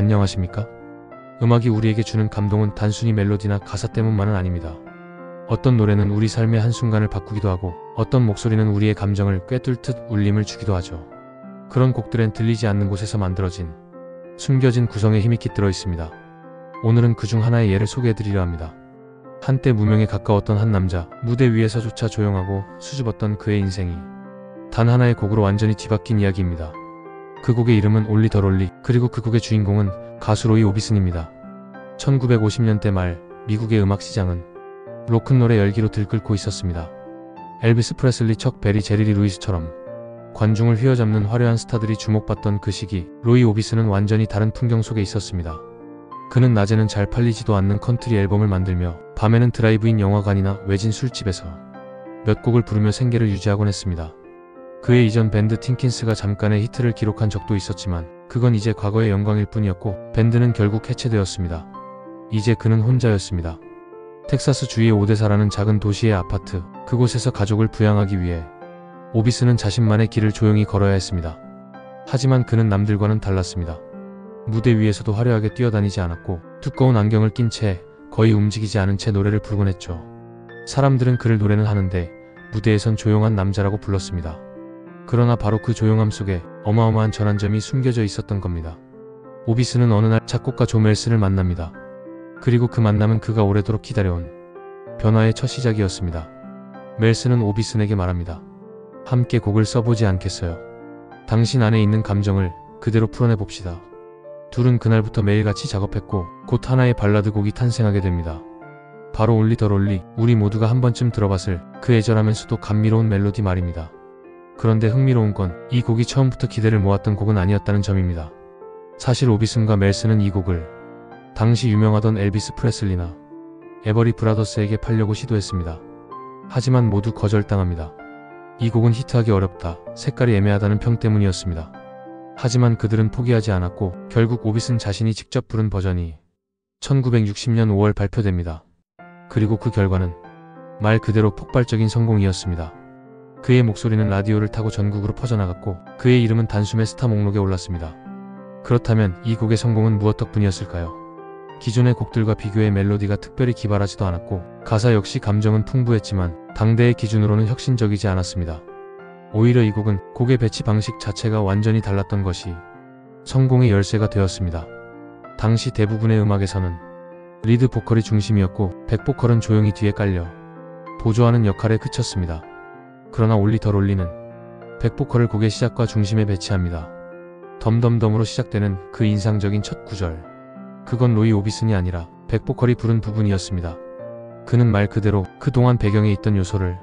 안녕하십니까? 음악이 우리에게 주는 감동은 단순히 멜로디나 가사 때문만은 아닙니다. 어떤 노래는 우리 삶의 한순간을 바꾸기도 하고 어떤 목소리는 우리의 감정을 꿰뚫듯 울림을 주기도 하죠. 그런 곡들엔 들리지 않는 곳에서 만들어진 숨겨진 구성의 힘이 깃들어 있습니다. 오늘은 그중 하나의 예를 소개해드리려 합니다. 한때 무명에 가까웠던 한 남자, 무대 위에서조차 조용하고 수줍었던 그의 인생이 단 하나의 곡으로 완전히 뒤바뀐 이야기입니다. 그 곡의 이름은 올리 더 롤리, 그리고 그 곡의 주인공은 가수 로이 오비슨입니다. 1950년대 말 미국의 음악 시장은 로큰롤의 열기로 들끓고 있었습니다. 엘비스 프레슬리, 척 베리, 제리 리 루이스처럼 관중을 휘어잡는 화려한 스타들이 주목받던 그 시기, 로이 오비슨은 완전히 다른 풍경 속에 있었습니다. 그는 낮에는 잘 팔리지도 않는 컨트리 앨범을 만들며 밤에는 드라이브인 영화관이나 외진 술집에서 몇 곡을 부르며 생계를 유지하곤 했습니다. 그의 이전 밴드 틴킨스가 잠깐의 히트를 기록한 적도 있었지만 그건 이제 과거의 영광일 뿐이었고 밴드는 결국 해체되었습니다. 이제 그는 혼자였습니다. 텍사스 주의 오데사라는 작은 도시의 아파트, 그곳에서 가족을 부양하기 위해 오비슨은 자신만의 길을 조용히 걸어야 했습니다. 하지만 그는 남들과는 달랐습니다. 무대 위에서도 화려하게 뛰어다니지 않았고 두꺼운 안경을 낀 채 거의 움직이지 않은 채 노래를 부르곤 했죠. 사람들은 그를 노래는 하는데 무대에선 조용한 남자라고 불렀습니다. 그러나 바로 그 조용함 속에 어마어마한 전환점이 숨겨져 있었던 겁니다. 오비슨은 어느 날 작곡가 조 멜슨을 만납니다. 그리고 그 만남은 그가 오래도록 기다려온 변화의 첫 시작이었습니다. 멜슨은 오비슨에게 말합니다. 함께 곡을 써보지 않겠어요? 당신 안에 있는 감정을 그대로 풀어내봅시다. 둘은 그날부터 매일같이 작업했고 곧 하나의 발라드 곡이 탄생하게 됩니다. 바로 올리 더 롤리, 우리 모두가 한 번쯤 들어봤을 그 애절하면서도 감미로운 멜로디 말입니다. 그런데 흥미로운 건 이 곡이 처음부터 기대를 모았던 곡은 아니었다는 점입니다. 사실 오비슨과 멜슨은 이 곡을 당시 유명하던 엘비스 프레슬리나 에버리 브라더스에게 팔려고 시도했습니다. 하지만 모두 거절당합니다. 이 곡은 히트하기 어렵다, 색깔이 애매하다는 평 때문이었습니다. 하지만 그들은 포기하지 않았고 결국 오비슨 자신이 직접 부른 버전이 1960년 5월 발표됩니다. 그리고 그 결과는 말 그대로 폭발적인 성공이었습니다. 그의 목소리는 라디오를 타고 전국으로 퍼져나갔고 그의 이름은 단숨에 스타 목록에 올랐습니다. 그렇다면 이 곡의 성공은 무엇 덕분이었을까요? 기존의 곡들과 비교해 멜로디가 특별히 기발하지도 않았고 가사 역시 감정은 풍부했지만 당대의 기준으로는 혁신적이지 않았습니다. 오히려 이 곡은 곡의 배치 방식 자체가 완전히 달랐던 것이 성공의 열쇠가 되었습니다. 당시 대부분의 음악에서는 리드 보컬이 중심이었고 백보컬은 조용히 뒤에 깔려 보조하는 역할에 그쳤습니다. 그러나 올리 더 롤리는 백보컬을 곡의 시작과 중심에 배치합니다. 덤덤덤으로 시작되는 그 인상적인 첫 구절, 그건 로이 오비슨이 아니라 백보컬이 부른 부분이었습니다. 그는 말 그대로 그동안 배경에 있던 요소를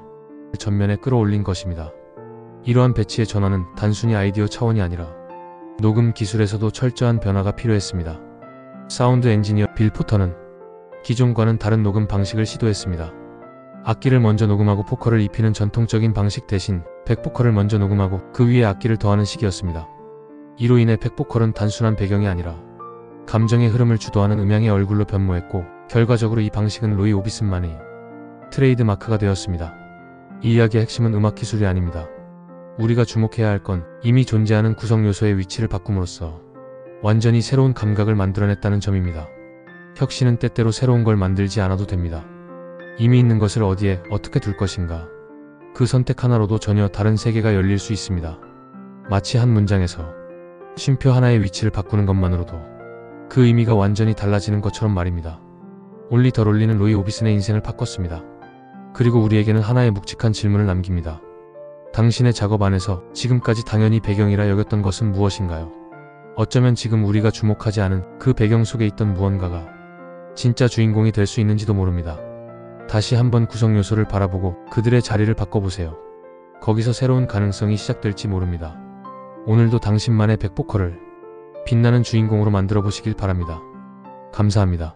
전면에 끌어올린 것입니다. 이러한 배치의 전환은 단순히 아이디어 차원이 아니라 녹음 기술에서도 철저한 변화가 필요했습니다. 사운드 엔지니어 빌 포터는 기존과는 다른 녹음 방식을 시도했습니다. 악기를 먼저 녹음하고 보컬을 입히는 전통적인 방식 대신 백보컬을 먼저 녹음하고 그 위에 악기를 더하는 식이었습니다. 이로 인해 백보컬은 단순한 배경이 아니라 감정의 흐름을 주도하는 음향의 얼굴로 변모했고 결과적으로 이 방식은 로이 오비슨만의 트레이드 마크가 되었습니다. 이 이야기의 핵심은 음악 기술이 아닙니다. 우리가 주목해야 할 건 이미 존재하는 구성 요소의 위치를 바꿈으로써 완전히 새로운 감각을 만들어냈다는 점입니다. 혁신은 때때로 새로운 걸 만들지 않아도 됩니다. 이미 있는 것을 어디에 어떻게 둘 것인가, 그 선택 하나로도 전혀 다른 세계가 열릴 수 있습니다. 마치 한 문장에서 쉼표 하나의 위치를 바꾸는 것만으로도 그 의미가 완전히 달라지는 것처럼 말입니다. 올리 더 롤리는 로이 오비슨의 인생을 바꿨습니다. 그리고 우리에게는 하나의 묵직한 질문을 남깁니다. 당신의 작업 안에서 지금까지 당연히 배경이라 여겼던 것은 무엇인가요? 어쩌면 지금 우리가 주목하지 않은 그 배경 속에 있던 무언가가 진짜 주인공이 될 수 있는지도 모릅니다. 다시 한번 구성 요소를 바라보고 그들의 자리를 바꿔보세요. 거기서 새로운 가능성이 시작될지 모릅니다. 오늘도 당신만의 백보컬을 빛나는 주인공으로 만들어 보시길 바랍니다. 감사합니다.